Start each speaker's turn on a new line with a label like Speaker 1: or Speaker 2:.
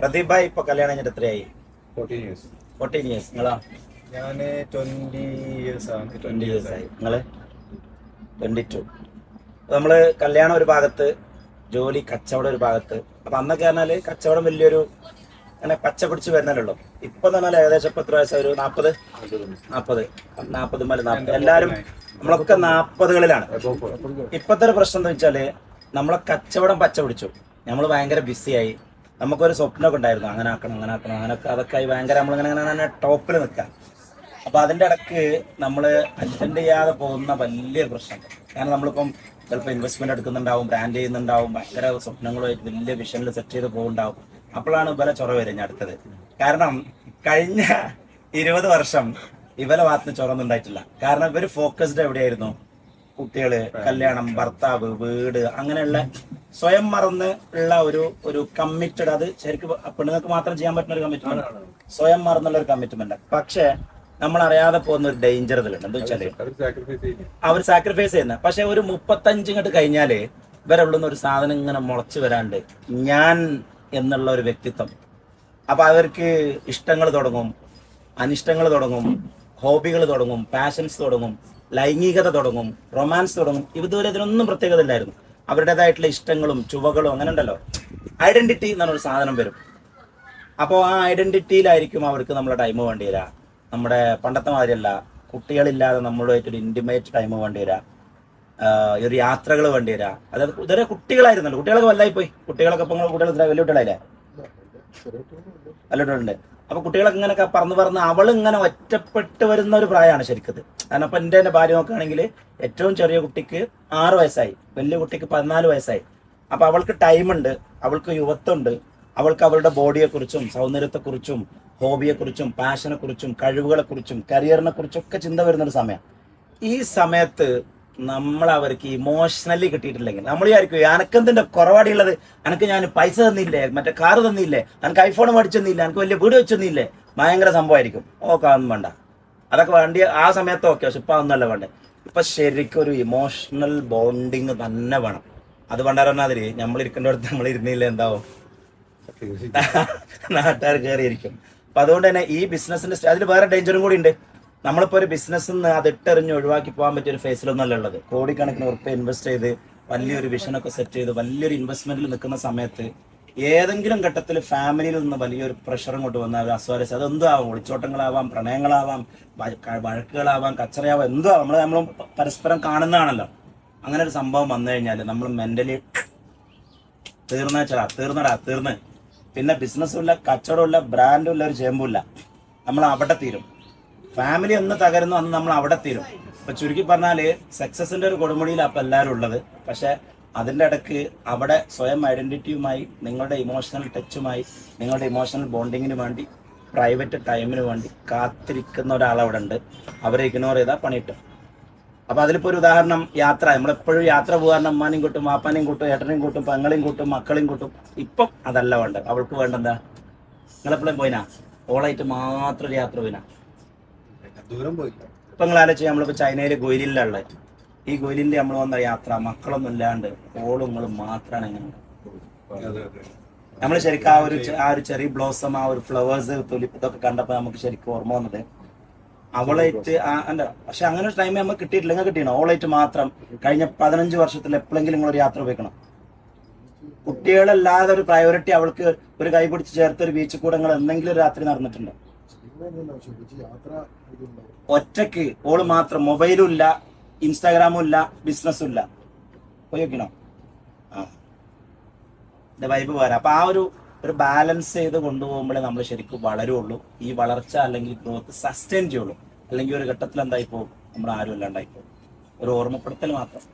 Speaker 1: പ്രദീപ് ഭായ് ഇപ്പൊ കല്യാണം കഴിഞ്ഞിട്ട് എത്രയായി?
Speaker 2: 14 years.
Speaker 1: 14 years. നിങ്ങളോ?
Speaker 2: ഞാന് 20 years ആണ്.
Speaker 1: 20 years ആയി. നിങ്ങള് 22. നമ്മള് കല്യാണം ഒരു ഭാഗത്ത്, ജോലി കച്ചവടം ഒരു ഭാഗത്ത്. അപ്പൊ അന്നൊക്കെ പറഞ്ഞാല് കച്ചവടം വലിയൊരു അങ്ങനെ പച്ച പിടിച്ച് വരുന്നല്ലോ. ഇപ്പൊ പറഞ്ഞാൽ ഏകദേശം ഇപ്പൊ എത്ര വയസ്സായി? ഒരു 40 എല്ലാരും നമ്മളൊക്കെ 40കളിലാണ്. ഇപ്പത്തെ ഒരു പ്രശ്നം എന്താ വെച്ചാല് നമ്മളെ കച്ചവടം പച്ച പിടിച്ചു. നമ്മൾ ഭയങ്കര ബിസിയായി. നമുക്കൊരു സ്വപ്നമൊക്കെ ഉണ്ടായിരുന്നു, അങ്ങനെ ആക്കണം അങ്ങനൊക്കെ. അതൊക്കെ ആയി ഭയങ്കര നമ്മളിങ്ങനെ ടോപ്പിൽ നിൽക്കാം. അപ്പൊ അതിന്റെ ഇടക്ക് നമ്മൾ അറ്റൻഡ് ചെയ്യാതെ പോകുന്ന വലിയൊരു പ്രശ്നം. കാരണം നമ്മളിപ്പം ചിലപ്പോൾ ഇൻവെസ്റ്റ്മെന്റ് എടുക്കുന്നുണ്ടാവും, ബ്രാൻഡ് ചെയ്യുന്നുണ്ടാവും, ഭയങ്കര സ്വപ്നങ്ങളുമായിട്ട് വലിയ വിഷനിൽ സെറ്റ് ചെയ്ത് പോകുന്നുണ്ടാവും. അപ്പോഴാണ് ഇവരെ ചൊറ വരും അടുത്തത്. കാരണം കഴിഞ്ഞ 20 വർഷം ഇവരെ ഭാഗത്ത് ചൊറൊന്നും ഉണ്ടായിട്ടില്ല. കാരണം ഇവര് ഫോക്കസ്ഡ് എവിടെയായിരുന്നു? കുട്ടികള്, കല്യാണം, ഭർത്താവ്, വീട്, അങ്ങനെയുള്ള സ്വയം മറന്ന് ഉള്ള ഒരു കമ്മിറ്റഡ്. അത് ശരിക്കും പെണ്ണുങ്ങൾക്ക് മാത്രം ചെയ്യാൻ പറ്റുന്ന ഒരു കമ്മിറ്റ്മെന്റ്, സ്വയം മറന്നുള്ള ഒരു കമ്മിറ്റ്മെന്റ്. പക്ഷെ നമ്മൾ അറിയാതെ പോകുന്ന ഒരു ഡേഞ്ചർ ഇതിലുണ്ട്. എന്താ വെച്ചാല് അവർ സാക്രിഫൈസ് ചെയ്യുന്ന. പക്ഷെ ഒരു 35 ഇങ്ങോട്ട് കഴിഞ്ഞാല് ഇവരുള്ളുന്ന ഒരു സാധനം ഇങ്ങനെ മുളച്ചു വരാണ്ട് ഞാൻ എന്നുള്ള ഒരു വ്യക്തിത്വം. അപ്പൊ അവർക്ക് ഇഷ്ടങ്ങൾ തുടങ്ങും, അനിഷ്ടങ്ങൾ തുടങ്ങും, ഹോബികൾ തുടങ്ങും, പാഷൻസ് തുടങ്ങും, ലൈംഗികത തുടങ്ങും, റൊമാൻസ് തുടങ്ങും. ഇതുവരെ ഇതിനൊന്നും പ്രത്യേകത ഇല്ലായിരുന്നു. അവരുടേതായിട്ടുള്ള ഇഷ്ടങ്ങളും ചുവകളും അങ്ങനെ ഉണ്ടല്ലോ, ഐഡന്റിറ്റി എന്നൊരു സാധനം വരും. അപ്പോൾ ആ ഐഡന്റിറ്റിയിലായിരിക്കും അവർക്ക് നമ്മളെ ടൈം വേണ്ടി വരിക. നമ്മുടെ പണ്ടത്തെ മാതിരിയല്ല, കുട്ടികളില്ലാതെ നമ്മളുമായിട്ടൊരു ഇന്റിമേറ്റ് ടൈം വേണ്ടി വരിക, ഒരു യാത്രകൾ വേണ്ടി വരിക. അതായത് ഇതുവരെ കുട്ടികളായിരുന്നല്ലോ, കുട്ടികളൊക്കെ വലുതായി പോയി. കുട്ടികളൊക്കെ ഇപ്പൊ കുട്ടികൾ വലിയ കുട്ടികളായില്ലേ? വലിയ കുട്ടികളുണ്ട്. അപ്പൊ കുട്ടികളൊക്കെ ഇങ്ങനെയൊക്കെ പറന്ന് അവളിങ്ങനെ ഒറ്റപ്പെട്ട് വരുന്ന ഒരു പ്രായമാണ് ശരിക്കത്. കാരണം അപ്പൊ എന്റെ ഭാര്യ നോക്കുകയാണെങ്കിൽ ഏറ്റവും ചെറിയ കുട്ടിക്ക് 6 വയസ്സായി, വലിയ കുട്ടിക്ക് 14 വയസ്സായി. അപ്പൊ അവൾക്ക് ടൈമുണ്ട്, അവൾക്ക് യുവത്വമുണ്ട്, അവൾക്ക് അവളുടെ ബോഡിയെക്കുറിച്ചും സൗന്ദര്യത്തെക്കുറിച്ചും ഹോബിയെക്കുറിച്ചും പാഷനെക്കുറിച്ചും കഴിവുകളെക്കുറിച്ചും കരിയറിനെ കുറിച്ചും ഒക്കെ ചിന്ത വരുന്നൊരു സമയം. ഈ സമയത്ത് നമ്മൾ അവർക്ക് ഇമോഷണലി കിട്ടിയിട്ടില്ലെങ്കിൽ നമ്മൾ വിചാരിക്കും എനക്കെന്തിന്റെ കുറവാടിയുള്ളത്, എനിക്ക് ഞാൻ പൈസ തന്നില്ലേ, മറ്റേ കാറ് തന്നില്ലേ, എനിക്ക് ഐഫോൺ മേടിച്ചു തന്നില്ല, എനിക്ക് വലിയ വീട് വെച്ചു തന്നില്ലേ, ഭയങ്കര സംഭവമായിരിക്കും. ഓക്കെ, അതൊന്നും വേണ്ട, അതൊക്കെ വേണ്ടി ആ സമയത്ത് ഓക്കെ. പക്ഷെ ഇപ്പൊ അതൊന്നല്ല വേണ്ടേ. ഇപ്പൊ ശരിക്കും ഒരു ഇമോഷണൽ ബോണ്ടിങ് തന്നെ വേണം. അത് പണ്ടാരമാതിരി നമ്മൾ ഇരിക്കേണ്ടടുത്ത് നമ്മൾ ഇരുന്നില്ല എന്താവും? നാട്ടുകാർ കയറിയിരിക്കും. അപ്പൊ അതുകൊണ്ട് തന്നെ ഈ ബിസിനസിന്റെ അതിൽ വേറെ ഡേഞ്ചറും കൂടി ഉണ്ട്. നമ്മളിപ്പോ ഒരു ബിസിനസ്സിൽ നിന്ന് അത് ഇട്ടെറിഞ്ഞ് ഒഴിവാക്കി പോകാൻ പറ്റിയ ഒരു ഫേസിലൊന്നല്ല ഉള്ളത്. കോടിക്കണക്കിന് ഉറുപ്പ് ഇൻവെസ്റ്റ് ചെയ്ത് വലിയൊരു വിഷനൊക്കെ സെറ്റ് ചെയ്ത് വലിയൊരു ഇൻവെസ്റ്റ്മെന്റിൽ നിൽക്കുന്ന സമയത്ത് ഏതെങ്കിലും ഘട്ടത്തിൽ ഫാമിലിയിൽ നിന്ന് വലിയൊരു പ്രഷർ ഇങ്ങോട്ട് വന്നാൽ അസ്വാരസ്യം, അതെന്തോ ആവാം, ഒളിച്ചോട്ടങ്ങളാവാം, പ്രണയങ്ങളാവാം, വഴക്കുകളാവാം, കച്ചറയാവാം, എന്തോ നമ്മൾ പരസ്പരം കാണുന്നതാണല്ലോ. അങ്ങനെ ഒരു സംഭവം വന്നു കഴിഞ്ഞാൽ നമ്മൾ മെന്റലി തീർന്ന് പിന്നെ ബിസിനസ്സും ഇല്ല, കച്ചവടവും ഇല്ല, ബ്രാൻഡും ഇല്ല, ഒരു ചേമ്പുമില്ല. നമ്മൾ അവിടെ തീരും. ഫാമിലി എന്ന് തകരുന്നു അന്ന് നമ്മൾ അവിടെ തീരും. ഇപ്പൊ ചുരുക്കി പറഞ്ഞാല് സക്സസിന്റെ ഒരു കൊടുമുടിയിൽ അപ്പൊ എല്ലാവരും ഉള്ളത്. പക്ഷെ അതിന്റെ ഇടയ്ക്ക് അവിടെ സ്വയം ഐഡന്റിറ്റിയുമായി, നിങ്ങളുടെ ഇമോഷണൽ ടച്ചുമായി, നിങ്ങളുടെ ഇമോഷണൽ ബോണ്ടിങ്ങിന് വേണ്ടി, പ്രൈവറ്റ് ടൈമിന് വേണ്ടി കാത്തിരിക്കുന്ന ഒരാളവിടെ ഉണ്ട്. അവരെ ഇഗ്നോർ ചെയ്താൽ പണിയിട്ടും. അപ്പൊ അതിലിപ്പോ ഒരു ഉദാഹരണം, യാത്ര. നമ്മളെപ്പോഴും യാത്ര പോകാറുണ്ട്, അമ്മാനെയും കൂട്ടും, വാപ്പാനെയും കൂട്ടും, ഏട്ടനെയും കൂട്ടും, പെങ്ങളെയും കൂട്ടും, മക്കളെയും കൂട്ടും. ഇപ്പം അതല്ല വേണ്ടത്. അവൾക്ക് വേണ്ടെന്താ? നിങ്ങളെപ്പോഴും പോയിനാ? ഓളായിട്ട് മാത്രം ഒരു യാത്ര പോയിനാ?
Speaker 2: ദൂരം പോയില്ല.
Speaker 1: ഇപ്പൊ നിങ്ങൾ ആലോചിച്ച്, നമ്മളിപ്പോ ചൈനയില് ഗോയിലിലുള്ള ഈ ഗോയിലിന്റെ നമ്മൾ വന്ന യാത്ര, മക്കളൊന്നും ഇല്ലാണ്ട് ഓളുങ്ങളും മാത്രമാണ്. എങ്ങനെ നമ്മൾ ശരിക്കും ആ ഒരു ചെറിയ ബ്ലോസം, ആ ഒരു ഫ്ലവേഴ്സ്, തുലിപ്പ്, ഇതൊക്കെ കണ്ടപ്പോ നമുക്ക് ശരിക്കും ഓർമ്മ വന്നത് അവളായിട്ട് അല്ല. പക്ഷെ അങ്ങനെ ഒരു ടൈം നമുക്ക് കിട്ടിയിട്ടില്ല. നിങ്ങൾ കിട്ടിയണോ? ഓളായിട്ട് മാത്രം കഴിഞ്ഞ 15 വർഷത്തിൽ എപ്പോഴെങ്കിലും നിങ്ങളൊരു യാത്ര പോയിക്കണം? കുട്ടികളല്ലാതെ ഒരു പ്രയോറിറ്റി അവൾക്ക് ഒരു കൈ പിടിച്ച് ചേർത്ത് ഒരു ബീച്ചിൽ കൂടെ നിങ്ങൾ എന്തെങ്കിലും ഒരു രാത്രി നടന്നിട്ടുണ്ടോ? ഒറ്റക്ക് ഓള് മാത്രം, മൊബൈലും ഇല്ല, ഇൻസ്റ്റാഗ്രാമും ഇല്ല, ബിസിനസ്സും ഇല്ല. പോയി നോക്കണോ? വൈബ് പോരാ. അപ്പൊ ആ ഒരു ബാലൻസ് ചെയ്ത് കൊണ്ടുപോകുമ്പോഴേ നമ്മൾ ശരിക്കും വളരുള്ളൂ. ഈ വളർച്ച അല്ലെങ്കിൽ ഗ്രോത്ത് സസ്റ്റെയിൻ ചെയ്യുള്ളൂ. അല്ലെങ്കിൽ ഒരു ഘട്ടത്തിൽ എന്തായി പോകും? നമ്മൾ ആരും ഇല്ലാണ്ടായി പോകും. ഒരു ഓർമ്മപ്പെടുത്തൽ മാത്രം.